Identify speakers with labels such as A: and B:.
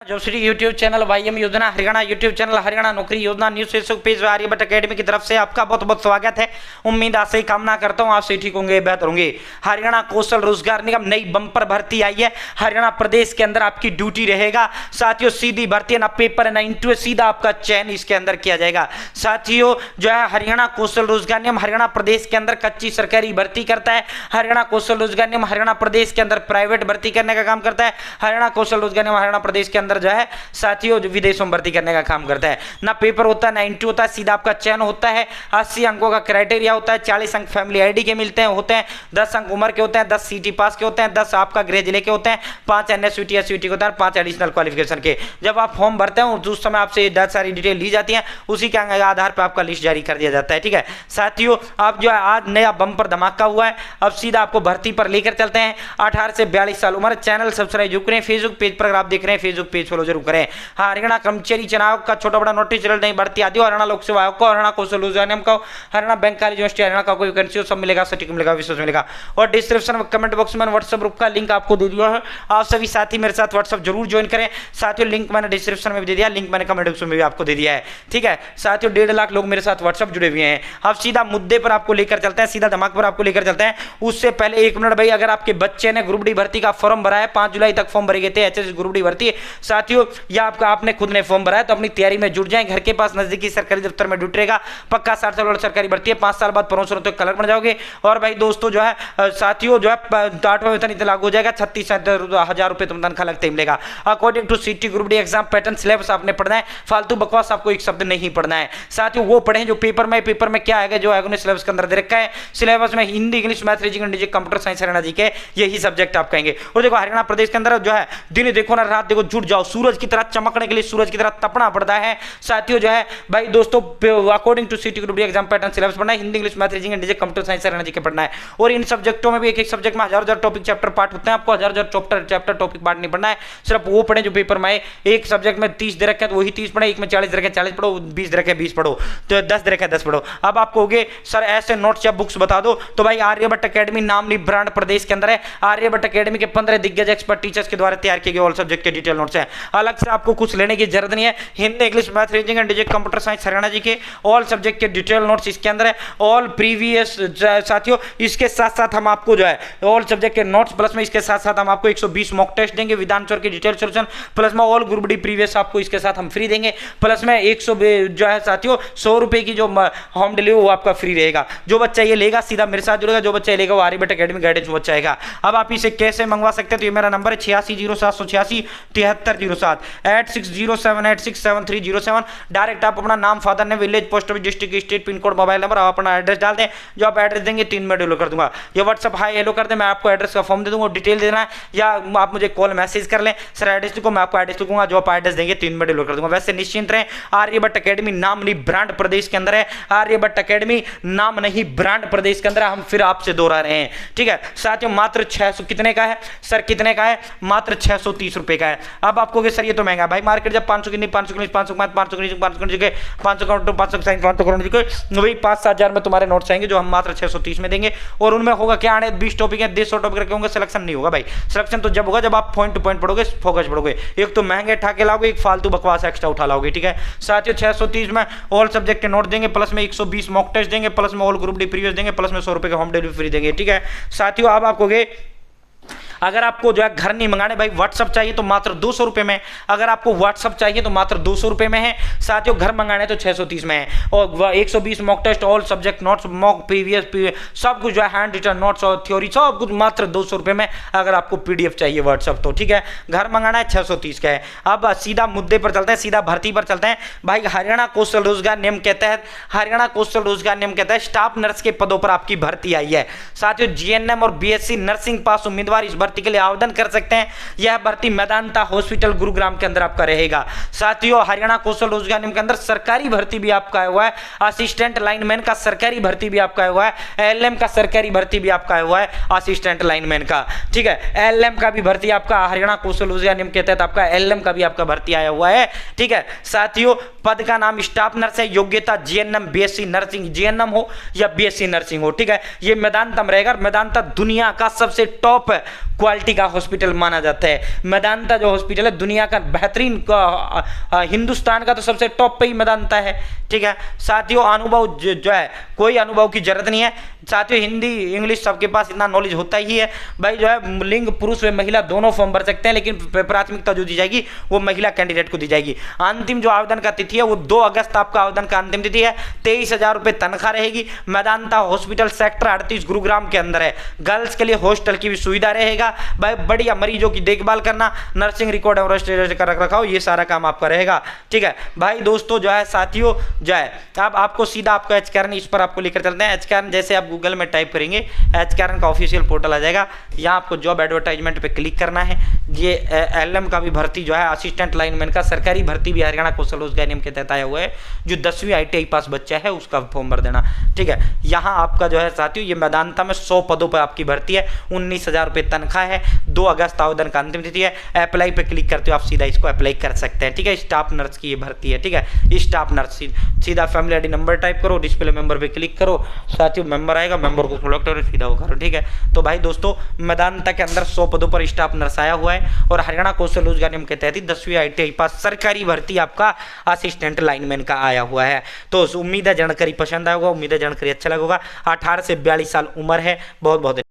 A: जो Shri YouTube channel वाईएम योजना Haryana YouTube channel Haryana नौकरी योजना news Facebook page Aryabhatta academy की तरफ से आपका बहुत बहुत स्वागत है। उम्मीद आशा कामना करता हूँ आप सही ठीक होंगे, बेहतर होंगे। हरियाणा कौशल रोजगार निगम नई बम्पर भर्ती आई है। हरियाणा प्रदेश के अंदर आपकी ड्यूटी रहेगा साथियों, सीधी भर्ती है, ना पेपर ना इंटरव्यू, सीधा आपका चयन इसके अंदर किया जाएगा। साथियों जो है हरियाणा कौशल रोजगार निगम हरियाणा प्रदेश के अंदर कच्ची सरकारी भर्ती करता है। हरियाणा कौशल रोजगार निगम हरियाणा प्रदेश के अंदर प्राइवेट भर्ती करने का काम करता है। हरियाणा कौशल रोजगार निगम हरियाणा प्रदेश के अंदर जो है साथियों जो विदेशों में भर्ती करने का काम करता है। ना पेपर होता है ना इंटरव्यू होता है, सीधा आपका चयन होता है। 80 अंकों का क्राइटेरिया होता है, 40 अंक फैमिली आईडी के मिलते हैं, 10 अंक उम्र के होते हैं, 10 सीटी पास के होते हैं, 10 आपका गृह जिले के होते हैं, 5 एनएसयूटी एसयूटी के होते हैं, 5 एडिशनल क्वालिफिकेशन के। जब आप फॉर्म भरते हैं उस समय आपसे बहुत सारी डिटेल ली जाती है, उसी के आधार पर आपका लिस्ट जारी कर दिया जाता है। ठीक है साथियों, आप जो है आज नया बम्पर धमाका हुआ है। अब सीधा आपको भर्ती पर लेकर चलते हैं। 18 से 42 साल उम्र, चैनल सब्सक्राइब जरूर करें। फेसबुक पेज पर आप देख रहे हैं, फेसबुक पेज फॉलो जरूर करें। हरियाणा कर्मचारी चुनाव का छोटा बड़ा नोटिस रिजल्ट नहीं भर्ती आदि, हरियाणा लोक सेवा आयोग को, हरियाणा कौशल रोजगार निगम को, हरियाणा बैंक यूनिवर्सिटी हरियाणा का कोई वैकेंसी सब मिलेगा, सर्टिफिकेट मिलेगा, विश्वास मिलेगा। और डिस्क्रिप्शन में कमेंट बॉक्स में व्हाट्सएप ग्रुप का लिंक आपको दे दिया है। आप सभी साथी मेरे साथ व्हाट्सएप जरूर ज्वाइन करें। साथियों लिंक मैंने डिस्क्रिप्शन में भी दे दिया, लिंक मैंने कमेंट बॉक्स में भी आपको दे दिया है। ठीक है साथियों, 1.5 लाख लोग मेरे साथ व्हाट्सएप जुड़े हुए हैं। अब सीधा मुद्दे पर आपको लेकर चलते हैं, सीधा धमाक पर आपको लेकर चलते हैं। उससे पहले 1 मिनट भाई, अगर आपके बच्चे ने ग्रुप डी भर्ती का फॉर्म भरा है, 5 जुलाई तक फॉर्म भरे गए थे एचएस ग्रुप डी भर्ती साथियों, या आपने खुद ने फॉर्म भरा है तो अपनी तैयारी में जुट जाएं। घर के पास नजदीकी सरकारी दफ्तर में ड्यूटी रहेगा, पक्का 60 साल वाला सरकारी भर्ती है। 5 साल बाद प्रमोशन होते कलर बन जाओगे। और भाई दोस्तों जो है साथियों जो है 8वां वेतन इतना लागू हो जाएगा, 36,000 रुपए तुम तनख्वाह लगते ही मिलेगा। According to CT group D exam pattern syllabus आपने पढ़ना है, फालतू बकवास आपको एक शब्द नहीं पढ़ना है। साथियों वो पढ़ें जो पेपर में क्या आएगा, जो आएगा सिलेबस के अंदर दे रखा है। सिलेबस में Hindi English math reasoning English computer science Haryana G K यही सब्जेक्ट आप कहेंगे। और देखो हरियाणा प्रदेश के अंदर जो है दिन देखो ना रात देखो, जुट जाओ। सूरज की तरह चमकने के लिए सूरज की तरह तपना पड़ता है साथियों। जो है भाई दोस्तों according to CT group D exam pattern syllabus पढ़ना है, Hindi English math reasoning English computer science Haryana G K पढ़ना है। और इन सब्जेक्टों में भी एक सब्जेक्ट में हजार टॉपिक चैप्टर पार्ट होते हैं। आपको हजार चैप्टर टॉपिक पार्ट नहीं पढ़ना है, सिर्फ वो पढ़े जो पेपर में। एक सब्जेक्ट में 30 दे रखे तो वही 30 पढ़े, एक में 40 दे रखे 40 पढ़ो, 20 दे रखे 20 पढ़ो, तो 10 दे रखे 10 पढ़ो। अब आप कहोगे सर ऐसे नोट्स या बुक्स बता दो, तो भाई आर्यभट्ट अकेडमी नाम ली ब्रांड प्रदेश के अंदर है। आर्यभट्ट अकेडमी के 15 दिग्गज एक्सपर्ट टीचर्स के द्वारा तैयार किए गए ऑल सब्जेक्ट के डिटेल नोट्स हैं। अलग से आपको कुछ लेने की जरूरत नहीं है। Hindi English math reasoning and computer science Haryana G K all subject के डिटेल नोट्स इसके अंदर है। ऑल प्रीवियस साथियों, इसके साथ साथ हम आपको जो है ऑल सब्जेक्ट के नोट्स प्लस में इसके साथ साथ हम आपको 120 मॉक टेस्ट देंगे, विधानचौर की डिटेल सॉल्यूशन प्लस में ऑल ग्रुप डी प्रीवियस आपको इसके साथ हम फ्री देंगे। प्लस में 100 जो है साथियों 100 रुपए की जो होम डिलीवरी वो आपका फ्री रहेगा। जो बच्चा ये लेगा सीधा मेरे साथ जुड़ेगा, जो बच्चा लेगा वो आर्यभट्ट अकेडमी गाइडेंस बच्चा आएगा। अब आप इसे कैसे मंगवा सकते हैं, तो ये मेरा नंबर है 860786 7307 8607867307। डायरेक्ट आप अपना नाम, फादर ने, village, post office, district, state, pin code, mobile number, आप अपना एड्रेस डाल दें। जो आप एड्रेस देंगे 3 मिनट डिलीवर कर दूंगा। ये व्हाट्सअप हाई हेलो कर दें, मैं आपको एड्रेस का फॉर्म दे दूंगा, डिटेल देना है, या आप मुझे कॉल मैसेज कर लें, सर एड्रेस लिखो, मैं आपको एड्रेस लिखूंगा, जो आप एड्रेस देंगे 3 मिनट डिलीवर कर दूंगा। वैसे निश्चिंत रहें, आर्यभट्ट अकेडमी नाम नहीं ब्रांड प्रदेश के अंदर है। आर्यभट्ट अकेडमी नाम नहीं ब्रांड प्रदेश के अंदर है। हम फिर आपसे दोहरा रहे हैं। ठीक है साथियों, मात्र 600 कितने का है सर, कितने का है, मात्र 630 रुपए का है। अब आपको सर ये तो महंगा है भाई, मार्केट जब 500 की नहीं, 500 की 500 500 500 500 करोड़ 500 साइंस 500 करोड़ वही 5-7 हजार में तुम्हारे नोट्स आएंगे, जो हम मात्र 630 में देंगे। और उनमें होगा क्या, आने 20 टॉपिक है, 150 टॉपिक रखे होंगे, सिलेक्शन नहीं होगा भाई। सिलेक्शन तो जब होगा जब आप पॉइंट टू पॉइंट पढ़ोगे, फोकस पढ़ोगे। एक तो महंगे ठाके लाओगे, एक फालतू बकवास एक्स्ट्रा उठा लाओगे। ठीक है साथियों, 630 में ऑल सब्जेक्ट के नोट देंगे, प्लस में 120 मॉक टेस्ट देंगे, प्लस में ऑल ग्रुप डी प्रीवियस देंगे, प्लस में 100 रुपए का होम डिलीवरी फ्री देंगे। ठीक है साथियों, अब आपको अगर आपको जो है घर नहीं मंगाने भाई, व्हाट्सअप चाहिए तो मात्र 200 रुपए में। अगर आपको व्हाट्सअप चाहिए तो मात्र 200 रुपए में है साथियों। घर मंगाने तो 630 में है। और 120 mock test, all subject notes, mock previous सब कुछ जो है हैंड रिटन नोट्स और थ्योरी सब कुछ मात्र 200 रुपए में। अगर आपको पीडीएफ चाहिए व्हाट्सअप तो ठीक है, घर मंगाना है 630 का है। अब सीधा मुद्दे पर चलते हैं, सीधा भर्ती पर चलते हैं भाई। हरियाणा कौशल रोजगार नियम के तहत, हरियाणा कौशल रोजगार नियम के तहत स्टाफ नर्स के पदों पर आपकी भर्ती आई है साथियों। जीएनएम और बीएससी नर्सिंग पास उम्मीदवार इस भर्ती के लिए आवेदन कर सकते हैं। यह भर्ती मेदांता हॉस्पिटल गुरुग्राम के अंदर आपका रहेगा साथियों। हरियाणा कौशल रोजगार निगम के अंदर सरकारी भर्ती भी आपका आया हुआ है। असिस्टेंट लाइनमैन का सरकारी भर्ती भी आपका आया हुआ है। एलएम का सरकारी भर्ती भी आपका आया हुआ है, असिस्टेंट लाइनमैन का। ठीक है, एलएम का भी भर्ती आपका हरियाणा कौशल रोजगार निगम के तहत आपका एलएम का भी आपका भर्ती आया हुआ है। ठीक है साथियों, पद का नाम स्टाफ नर्स है। योग्यता जीएनएम बीएससी नर्सिंग, जीएनएम हो या बीएससी नर्सिंग हो। ठीक है, ये मेदांतम रहेगा। मेदांता दुनिया का सबसे टॉप क्वालिटी का हॉस्पिटल माना जाता है। मेदांता जो हॉस्पिटल है दुनिया का बेहतरीन, हिंदुस्तान का तो सबसे टॉप पे ही मेदांता है। ठीक है साथियों, अनुभव जो है कोई अनुभव की जरूरत नहीं है साथियों, हिंदी इंग्लिश सबके पास इतना नॉलेज होता ही है भाई। जो है लिंग पुरुष व महिला दोनों फॉर्म भर सकते हैं, लेकिन प्राथमिकता जो दी जाएगी वो महिला कैंडिडेट को दी जाएगी। अंतिम जो आवेदन का तिथि है वो 2 अगस्त आपका आवेदन का अंतिम तिथि है। 23,000 रुपये तनख्वाह रहेगी। मेदांता हॉस्पिटल सेक्टर 38 गुरुग्राम के अंदर है। गर्ल्स के लिए हॉस्टल की भी सुविधा रहेगा भाई। बढ़िया मरीजों की देखभाल करना, नर्सिंग रिकॉर्ड और रख रखाव, ये सारा काम आपका रहेगा। ठीक है भाई दोस्तों, जो है साथियों जो है अब आपको सीधा आपको एचकेआरएन इस पर आपको लेकर चलते हैं। एचकेआरएन जैसे आप गूगल में टाइप करेंगे एचकेआरएन का ऑफिशियल पोर्टल आ जाएगा। यहाँ आपको जॉब एडवर्टाइजमेंट पे क्लिक करना है। ये एलएम का भी भर्ती जो है असिस्टेंट लाइनमैन का सरकारी भर्ती भी हरियाणा कौशल रोजगार नियम के तहत आया हुआ है। जो 10वीं ITI पास बच्चा है उसका फॉर्म भर देना। ठीक है, यहाँ आपका जो है साथियों ये मेदांता में 100 पदों पर आपकी भर्ती है। 19,000 रुपये तनख्वाह है। 2 अगस्त आवेदन का अंतिम तिथि है। अप्लाई पे क्लिक करते हो आप सीधा इसको अप्लाई कर सकते हैं। ठीक है, स्टाफ नर्स की ये भर्ती है। ठीक है, स्टाफ नर्स सीधा फैमिली ID नंबर टाइप करो, डिस्प्ले मेंबर पे क्लिक करो साथियों, मेंबर आएगा, मेंबर को सिलेक्ट करो, सीधा वो करो। ठीक है, तो भाई दोस्तों मेदांता के अंदर 100 पदों पर स्टाफ नर्स आया हुआ है और हरियाणा कौशल रोजगार नियम के तहत 10वीं ITI पास सरकारी भर्ती आपका असिस्टेंट लाइनमैन का आया हुआ है। तो उम्मीद है जानकारी पसंद आएगा, उम्मीद है जानकारी अच्छा लगेगा। 18 से 42 साल उम्र है। बहुत बहुत